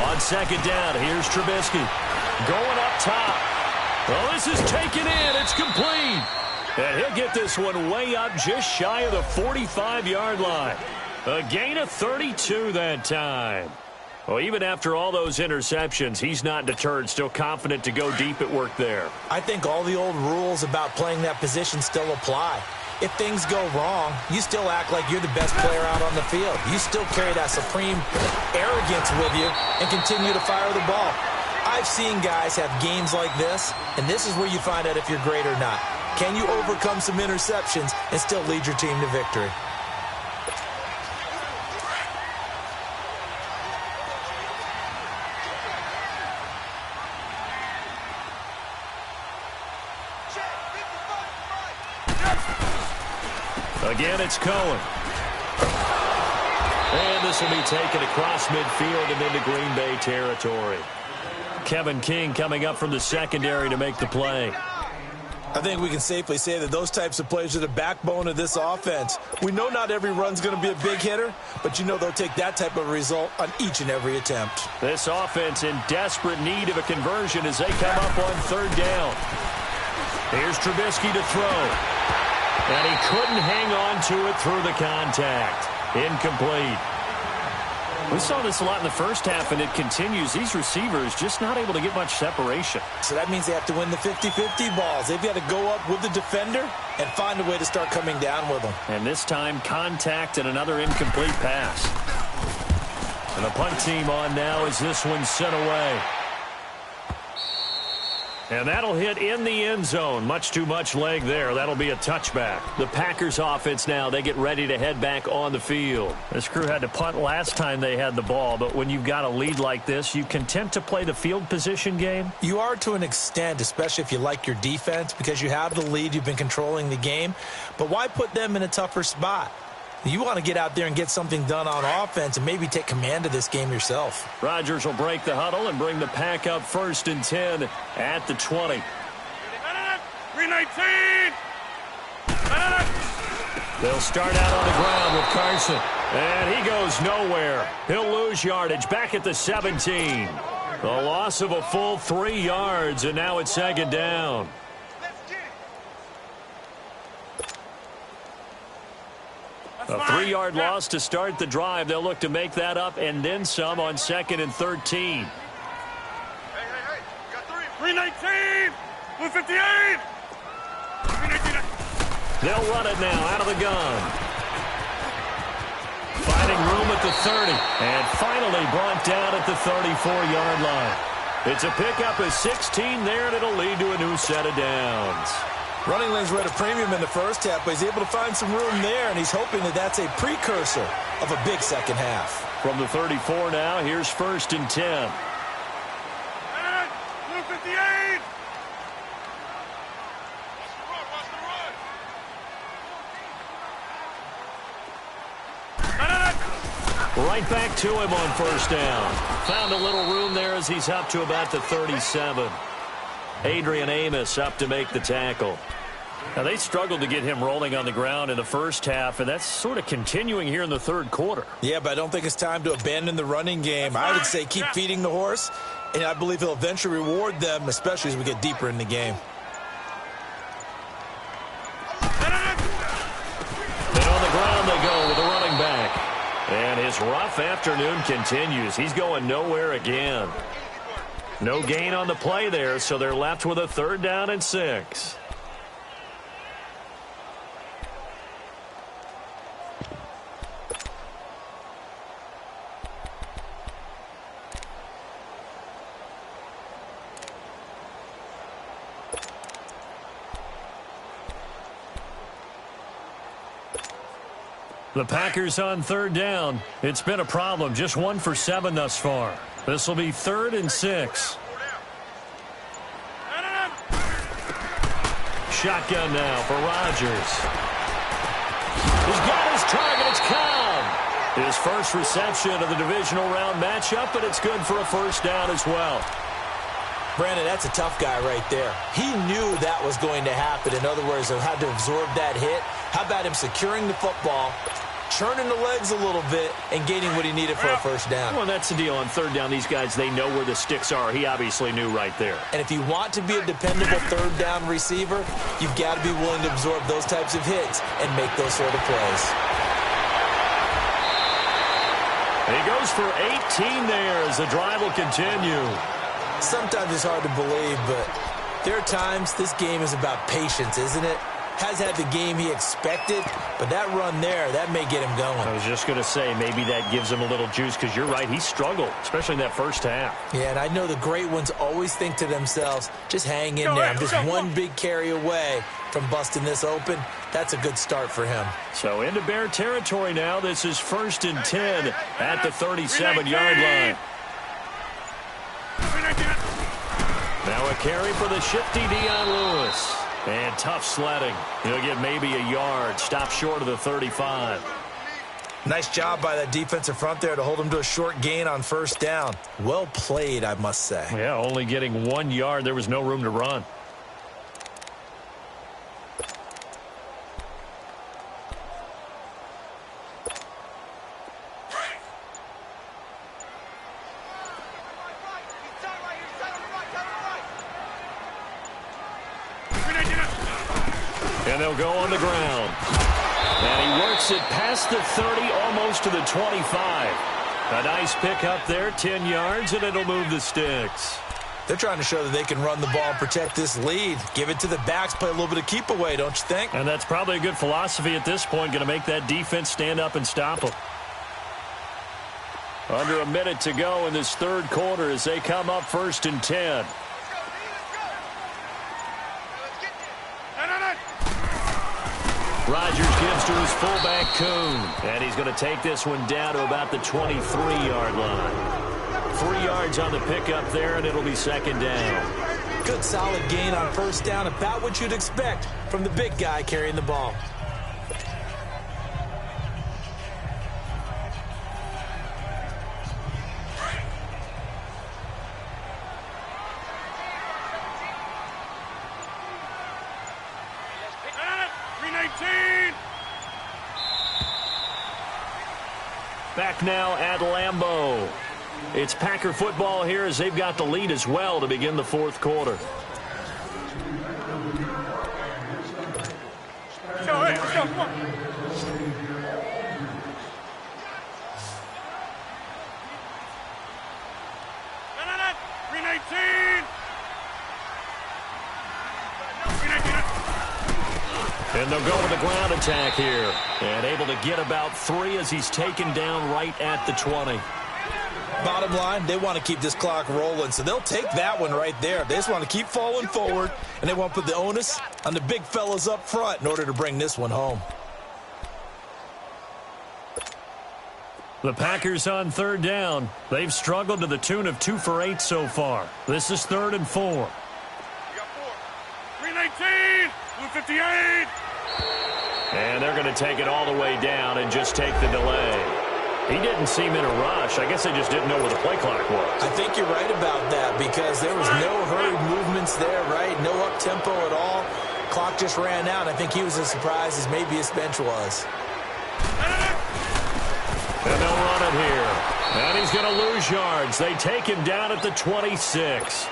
On second down, here's Trubisky. Going up top. Well, this is taken in. It's complete. And he'll get this one way up just shy of the 45-yard line. A gain of 32 that time. Well, even after all those interceptions, he's not deterred, still confident to go deep at work there. I think all the old rules about playing that position still apply. If things go wrong, you still act like you're the best player out on the field. You still carry that supreme arrogance with you and continue to fire the ball. I've seen guys have games like this, and this is where you find out if you're great or not. Can you overcome some interceptions and still lead your team to victory? Again, it's Cohen. And this will be taken across midfield and into Green Bay territory. Kevin King coming up from the secondary to make the play. I think we can safely say that those types of plays are the backbone of this offense. We know not every run's going to be a big hitter, but you know they'll take that type of result on each and every attempt. This offense in desperate need of a conversion as they come up on third down. Here's Trubisky to throw. And he couldn't hang on to it through the contact. Incomplete. We saw this a lot in the first half, and it continues. These receivers just not able to get much separation. So that means they have to win the 50-50 balls. They've got to go up with the defender and find a way to start coming down with them. And this time, contact and another incomplete pass. And the punt team on now as this one's sent away. And that'll hit in the end zone. Much too much leg there. That'll be a touchback. The Packers offense now, they get ready to head back on the field. This crew had to punt last time they had the ball, but when you've got a lead like this, you content to play the field position game? You are to an extent, especially if you like your defense, because you have the lead, you've been controlling the game. But why put them in a tougher spot? You want to get out there and get something done on offense and maybe take command of this game yourself. Rodgers will break the huddle and bring the pack up 1st and 10 at the 20. 319! They'll start out on the ground with Carson. And he goes nowhere. He'll lose yardage back at the 17. The loss of a full 3 yards, and now it's second down. A 3-yard loss to start the drive. They'll look to make that up and then some on 2nd and 13. Hey, got 319! 158! 319! They'll run it now out of the gun. Finding room at the 30. And finally brought down at the 34-yard line. It's a pickup of 16 there, and it'll lead to a new set of downs. Running lanes were at a premium in the first half, but he's able to find some room there, and he's hoping that that's a precursor of a big second half. From the 34 now, here's 1st and 10. 158! Right back to him on 1st down. Found a little room there as he's up to about the 37. Adrian Amos up to make the tackle. Now, they struggled to get him rolling on the ground in the first half, and that's sort of continuing here in the third quarter. Yeah, but I don't think it's time to abandon the running game. I would say keep feeding the horse, and I believe he'll eventually reward them, especially as we get deeper in the game. And on the ground they go with the running back. And his rough afternoon continues. He's going nowhere again. No gain on the play there, so they're left with a 3rd down and 6. The Packers on 3rd down. It's been a problem. Just 1 for 7 thus far. This will be 3rd and 6. Shotgun now for Rodgers. He's got his target. It's Cobb. His first reception of the divisional round matchup, but it's good for a 1st down as well. Brandon, that's a tough guy right there. He knew that was going to happen. In other words, he'll have to absorb that hit. How about him securing the football, churning the legs a little bit, and gaining what he needed for a 1st down? Well, that's the deal. On 3rd down, these guys, they know where the sticks are. He obviously knew right there. And if you want to be a dependable 3rd down receiver, you've got to be willing to absorb those types of hits and make those sort of plays. He goes for 18 there as the drive will continue. Sometimes it's hard to believe, but there are times this game is about patience, isn't it? Has had the game he expected, but that run there, that may get him going. I was just going to say, maybe that gives him a little juice, because you're right, he struggled, especially in that first half. Yeah, and I know the great ones always think to themselves, just hang in there. I'm just one big carry away from busting this open. That's a good start for him. So into Bear territory now. This is 1st and 10 at the 37-yard line. Now a carry for the shifty Dion Lewis. And tough sledding. He'll get maybe a yard. Stop short of the 35. Nice job by that defensive front there to hold him to a short gain on 1st down. Well played, I must say. Yeah, only getting 1 yard. There was no room to run. And they'll go on the ground. And he works it past the 30, almost to the 25. A nice pick up there, 10 yards, and it'll move the sticks. They're trying to show that they can run the ball and protect this lead. Give it to the backs, play a little bit of keep away, don't you think? And that's probably a good philosophy at this point, going to make that defense stand up and stop them. Under a minute to go in this 3rd quarter as they come up 1st and 10. Rodgers gives to his fullback, Kuhn. And he's going to take this one down to about the 23-yard line. 3 yards on the pickup there, and it'll be 2nd down. Good solid gain on 1st down, about what you'd expect from the big guy carrying the ball. Back now at Lambeau. It's Packer football here as they've got the lead as well to begin the 4th quarter. Come on. And they'll go with the ground attack here. And able to get about 3 as he's taken down right at the 20. Bottom line, they want to keep this clock rolling, so they'll take that one right there. They just want to keep falling forward, and they want to put the onus on the big fellas up front in order to bring this one home. The Packers on 3rd down. They've struggled to the tune of 2 for 8 so far. This is 3rd and 4. We got 4. 319, 258. And they're going to take it all the way down and just take the delay. He didn't seem in a rush. I guess they just didn't know where the play clock was. I think you're right about that because there was no hurried movements there, right? No up-tempo at all. Clock just ran out. I think he was as surprised as maybe his bench was. And they'll run it here. And he's going to lose yards. They take him down at the 26.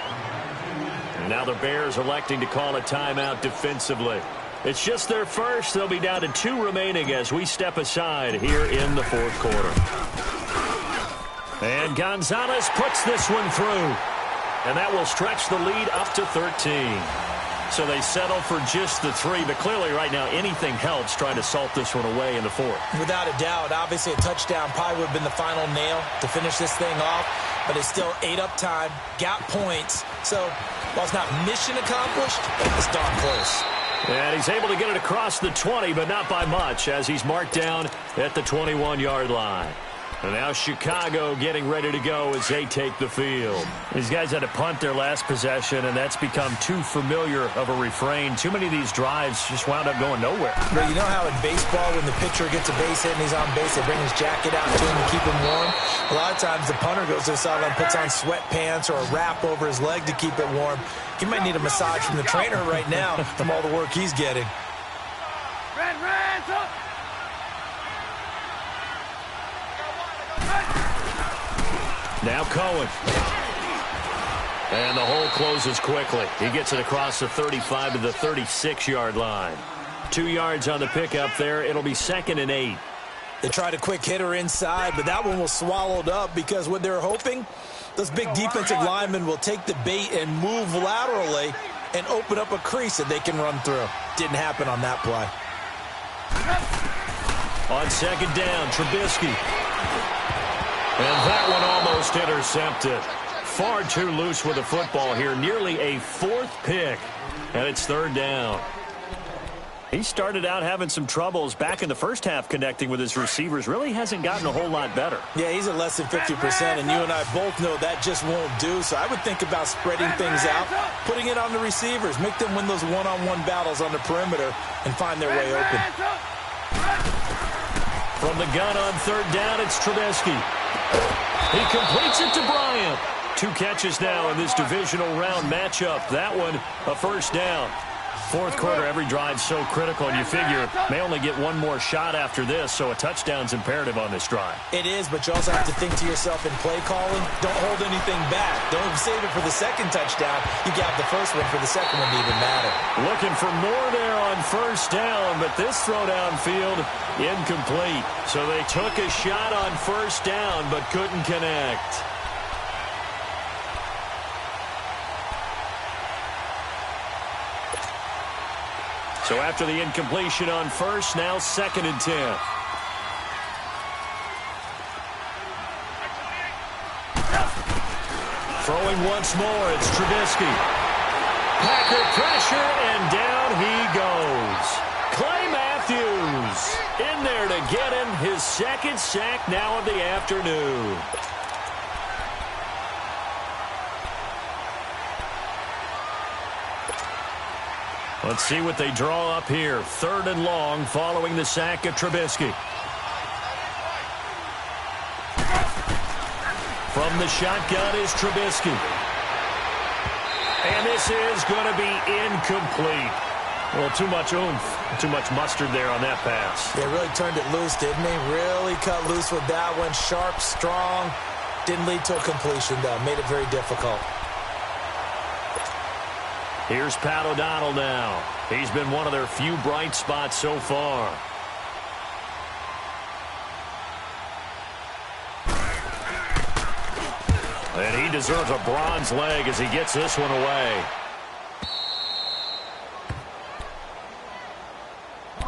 And now the Bears electing to call a timeout defensively. It's just their first. They'll be down to 2 remaining as we step aside here in the fourth quarter. And Gonzalez puts this one through. And that will stretch the lead up to 13. So they settle for just the 3, but clearly right now anything helps trying to salt this one away in the fourth. Without a doubt, obviously a touchdown probably would have been the final nail to finish this thing off, but it's still 8 up time, got points. So while it's not mission accomplished, it's darn close. And he's able to get it across the 20, but not by much as he's marked down at the 21-yard line. And now Chicago getting ready to go as they take the field. These guys had to punt their last possession, and that's become too familiar of a refrain. Too many of these drives just wound up going nowhere. But you know how in baseball, when the pitcher gets a base hit and he's on base, they bring his jacket out to him to keep him warm? A lot of times the punter goes to the sideline, puts on sweatpants or a wrap over his leg to keep it warm. He might need a massage from the trainer right now from all the work he's getting. Now Cohen. And the hole closes quickly. He gets it across the 35 to the 36-yard line. 2 yards on the pickup there. It'll be 2nd and 8. They tried a quick hitter inside, but that one was swallowed up because what they're hoping, those big defensive linemen will take the bait and move laterally and open up a crease that they can run through. Didn't happen on that play. On 2nd down, Trubisky. And that one almost intercepted. Far too loose with the football here. Nearly a 4th pick. And it's 3rd down. He started out having some troubles back in the first half connecting with his receivers. Really hasn't gotten a whole lot better. Yeah, he's at less than 50%, and you and I both know that just won't do. So I would think about spreading things out, putting it on the receivers, make them win those one-on-one battles on the perimeter, and find their way open. From the gun on 3rd down, it's Trubisky. He completes it to Bryant. 2 catches now in this divisional round matchup. That one, a 1st down. Fourth quarter, every drive so critical, and you figure may only get one more shot after this, so a touchdown's imperative on this drive. It is, but you also have to think to yourself in play calling, don't hold anything back. Don't save it for the second touchdown. You got the first one for the second one to even matter. Looking for more there on 1st down, but this throw downfield incomplete. So they took a shot on 1st down, but couldn't connect. So after the incompletion on 1st, now 2nd and 10. Throwing once more, it's Trubisky. Packer pressure, and down he goes. Clay Matthews in there to get him his 2nd sack now of the afternoon. Let's see what they draw up here. 3rd and long following the sack of Trubisky. From the shotgun is Trubisky. And this is going to be incomplete. Well, too much oomph, too much mustard there on that pass. They really turned it loose, didn't they? Really cut loose with that one. Sharp, strong. Didn't lead to a completion, though. Made it very difficult. Here's Pat O'Donnell now. He's been one of their few bright spots so far. And he deserves a bronze leg as he gets this one away.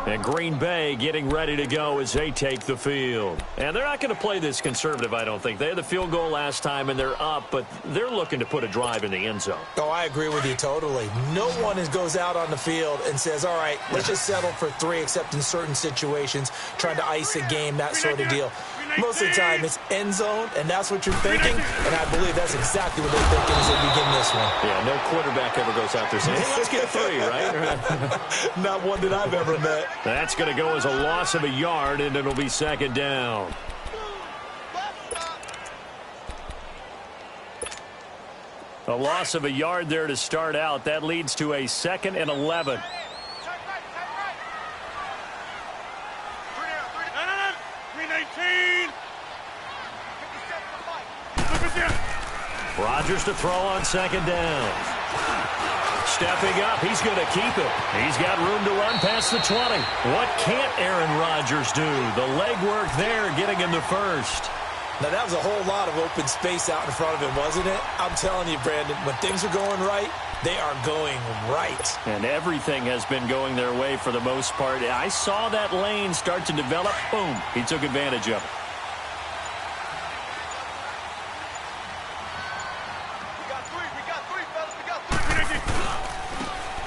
And Green Bay getting ready to go as they take the field. And they're not going to play this conservative, I don't think. They had the field goal last time, and they're up, but they're looking to put a drive in the end zone. Oh, I agree with you totally. No one goes out on the field and says, all right, let's just settle for 3, except in certain situations, trying to ice a game, that sort of deal. Most of the time, it's end zone, and that's what you're thinking, and I believe that's exactly what they're thinking as they begin this one. Yeah, no quarterback ever goes out there saying, hey, let's get 3, right? Not one that I've ever met. That's going to go as a loss of a yard, and it'll be 2nd down. A loss of a yard there to start out. That leads to a 2nd and 11. Rodgers to throw on 2nd down. Stepping up, he's going to keep it. He's got room to run past the 20. What can't Aaron Rodgers do? The legwork there getting him the first. Now, that was a whole lot of open space out in front of him, wasn't it? I'm telling you, Brandon, when things are going right, they are going right. And everything has been going their way for the most part. I saw that lane start to develop. Boom. He took advantage of it.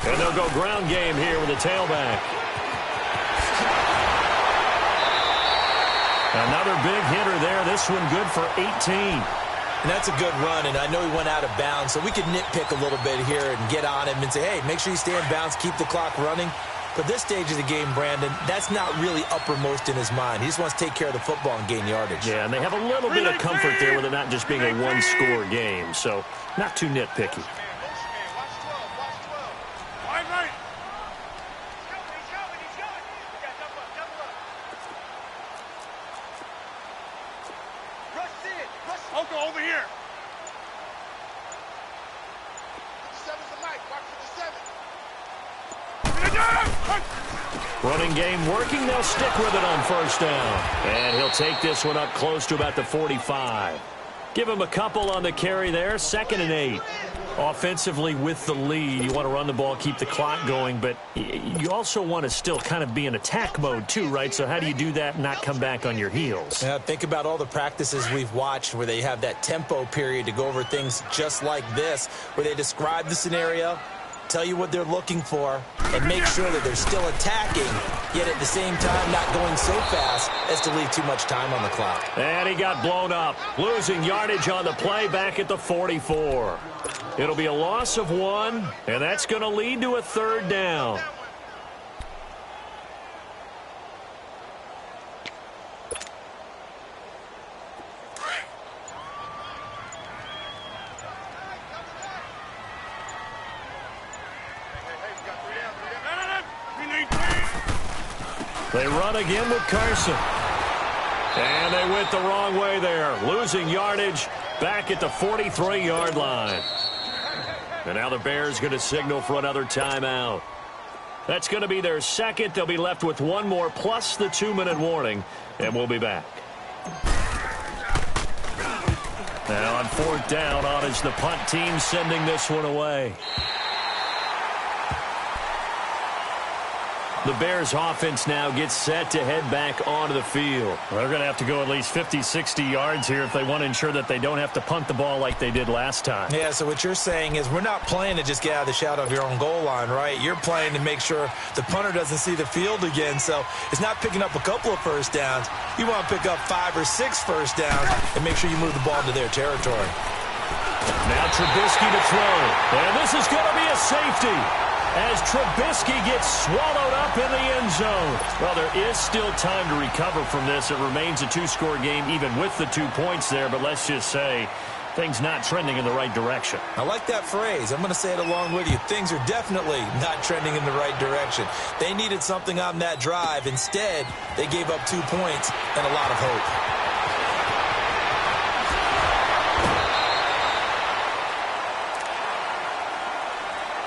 And they'll go ground game here with a tailback. Another big hitter there. This one good for 18. And that's a good run, and I know he went out of bounds, so we could nitpick a little bit here and get on him and say, hey, make sure you stay in bounds, keep the clock running. But this stage of the game, Brandon, that's not really uppermost in his mind. He just wants to take care of the football and gain yardage. Yeah, and they have a little bit of comfort there with it not just being a one-score game, so not too nitpicky. Over here. Running game working. They'll stick with it on 1st down. And he'll take this one up close to about the 45. Give him a couple on the carry there. 2nd and 8. Offensively with the lead, you want to run the ball, keep the clock going, but you also want to still kind of be in attack mode too, right? So how do you do that and not come back on your heels? Yeah, think about all the practices we've watched where they have that tempo period to go over things just like this, where they describe the scenario, tell you what they're looking for, and make sure that they're still attacking, yet at the same time not going so fast as to leave too much time on the clock. And he got blown up, losing yardage on the play back at the 44. It'll be a loss of 1, and that's going to lead to a 3rd down. They run again with Carson. And they went the wrong way there, losing yardage back at the 43-yard line. And now the Bears going to signal for another timeout. That's going to be their 2nd. They'll be left with 1 more plus the 2-minute warning, and we'll be back. Now on 4th down, on is the punt team sending this one away. The Bears offense now gets set to head back onto the field. They're going to have to go at least 50, 60 yards here if they want to ensure that they don't have to punt the ball like they did last time. Yeah, so what you're saying is we're not playing to just get out of the shadow of your own goal line, right? You're playing to make sure the punter doesn't see the field again. So it's not picking up a couple of 1st downs. You want to pick up 5 or 6 1st downs and make sure you move the ball into their territory. Now Trubisky to throw. And this is going to be a safety, as Trubisky gets swallowed up in the end zone. Well, there is still time to recover from this. It remains a 2-score game even with the 2 points there, but let's just say things not trending in the right direction. I like that phrase. I'm going to say it along with you. Things are definitely not trending in the right direction. They needed something on that drive. Instead, they gave up 2 points and a lot of hope.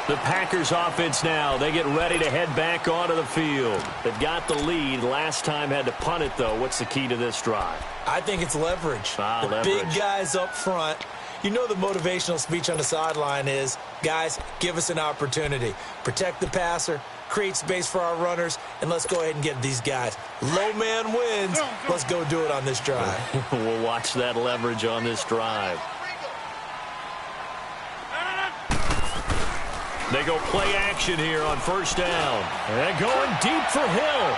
The Packers offense now, they get ready to head back onto the field. They've got the lead. Last time had to punt it, though. What's the key to this drive? I think it's leverage. The big guys up front. You know the motivational speech on the sideline is, guys, give us an opportunity. Protect the passer, create space for our runners, and let's go ahead and get these guys. Low man wins. Let's go do it on this drive. We'll watch that leverage on this drive. They go play action here on 1st down. And going deep for Hill.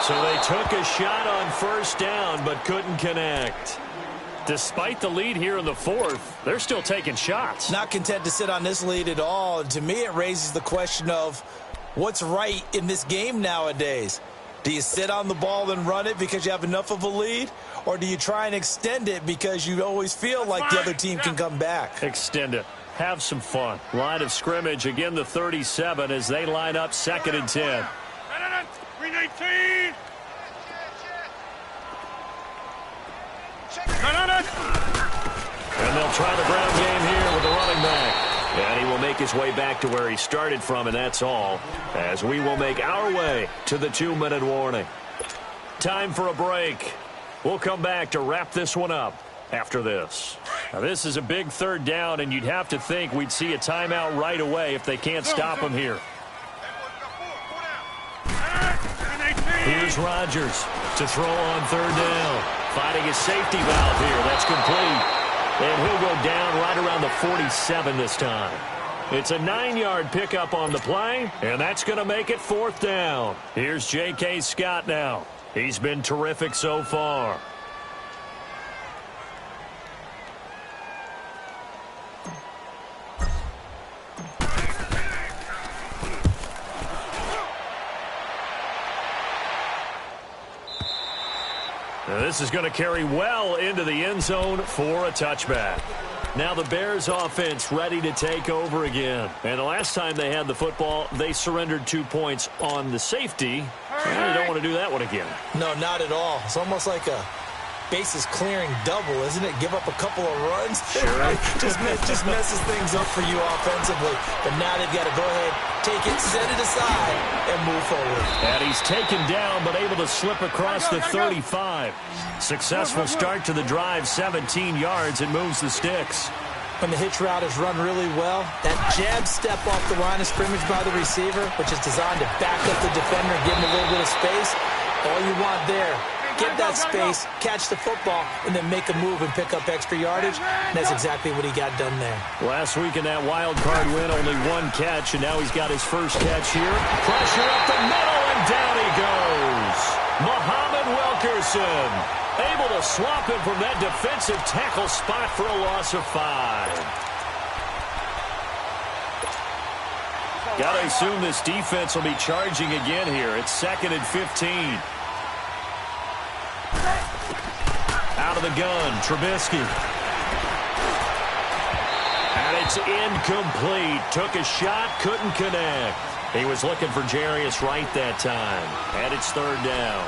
So they took a shot on 1st down but couldn't connect. Despite the lead here in the 4th, they're still taking shots. Not content to sit on this lead at all. And to me, it raises the question of what's right in this game nowadays. Do you sit on the ball and run it because you have enough of a lead? Or do you try and extend it because you always feel like the other team can come back? Extend it. Have some fun. Line of scrimmage, again the 37 as they line up 2nd and 10. 319. And they'll try the ground game here with the running back. And he will make his way back to where he started from, and that's all, as we will make our way to the 2-minute warning. Time for a break. We'll come back to wrap this one up after this. Now, this is a big 3rd down, and you'd have to think we'd see a timeout right away if they can't stop him here. Here's Rodgers to throw on 3rd down. Finding his safety valve here. That's complete. And he'll go down right around the 47 this time. It's a 9-yard pickup on the play, and that's going to make it 4th down. Here's J.K. Scott now. He's been terrific so far. Now this is going to carry well into the end zone for a touchback. Now the Bears offense ready to take over again. And the last time they had the football, they surrendered 2 points on the safety. Well, they don't want to do that one again. No, not at all. It's almost like a bases clearing double, isn't it? Give up a couple of runs. Sure. just messes things up for you offensively. But now they've got to go ahead, take it, set it aside, and move forward. And he's taken down, but able to slip across the 35. Successful start to the drive, 17 yards, and moves the sticks. When the hitch route is run really well, that jab step off the line of scrimmage by the receiver, which is designed to back up the defender and give him a little bit of space, all you want there. Get that space, catch the football, and then make a move and pick up extra yardage. And that's exactly what he got done there. Last week in that wild card win, only 1 catch, and now he's got his first catch here. Pressure up the middle, and down he goes. Muhammad Wilkerson able to swap him from that defensive tackle spot for a loss of 5. Got to assume this defense will be charging again here. It's 2nd and 15. Out of the gun, Trubisky. And it's incomplete. Took a shot, couldn't connect. He was looking for Jarius Wright that time. And it's 3rd down.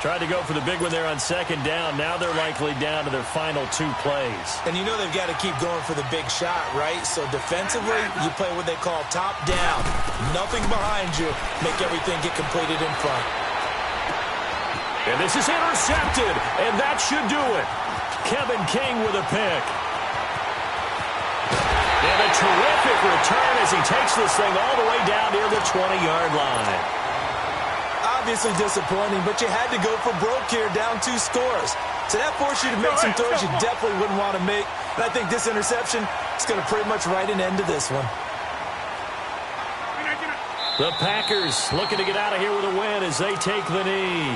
Tried to go for the big one there on 2nd down. Now they're likely down to their final 2 plays. And you know they've got to keep going for the big shot, right? So defensively, you play what they call top down. Nothing behind you. Make everything get completed in front. And this is intercepted, and that should do it. Kevin King with a pick. And a terrific return as he takes this thing all the way down near the 20-yard line. Obviously disappointing, but you had to go for broke here, down 2 scores. So that forced you to make some throws you definitely wouldn't want to make. And I think this interception is going to pretty much write an end to this one. The Packers looking to get out of here with a win as they take the knee.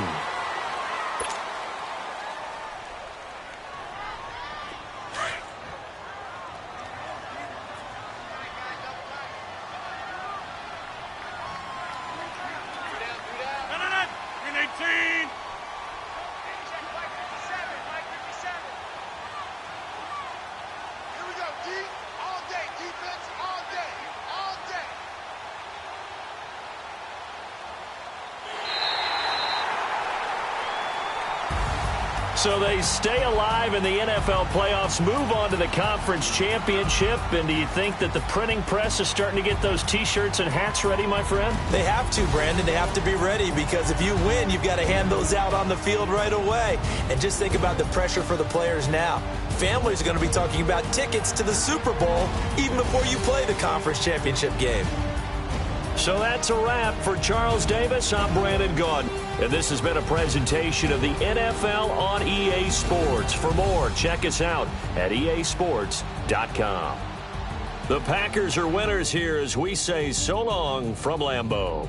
So they stay alive in the NFL playoffs, move on to the conference championship. And do you think that the printing press is starting to get those T-shirts and hats ready, my friend? They have to, Brandon. They have to be ready because if you win, you've got to hand those out on the field right away. And just think about the pressure for the players now. Families are going to be talking about tickets to the Super Bowl even before you play the conference championship game. So that's a wrap. For Charles Davis, I'm Brandon Gaudin. And this has been a presentation of the NFL on EA Sports. For more, check us out at easports.com. The Packers are winners here as we say so long from Lambeau.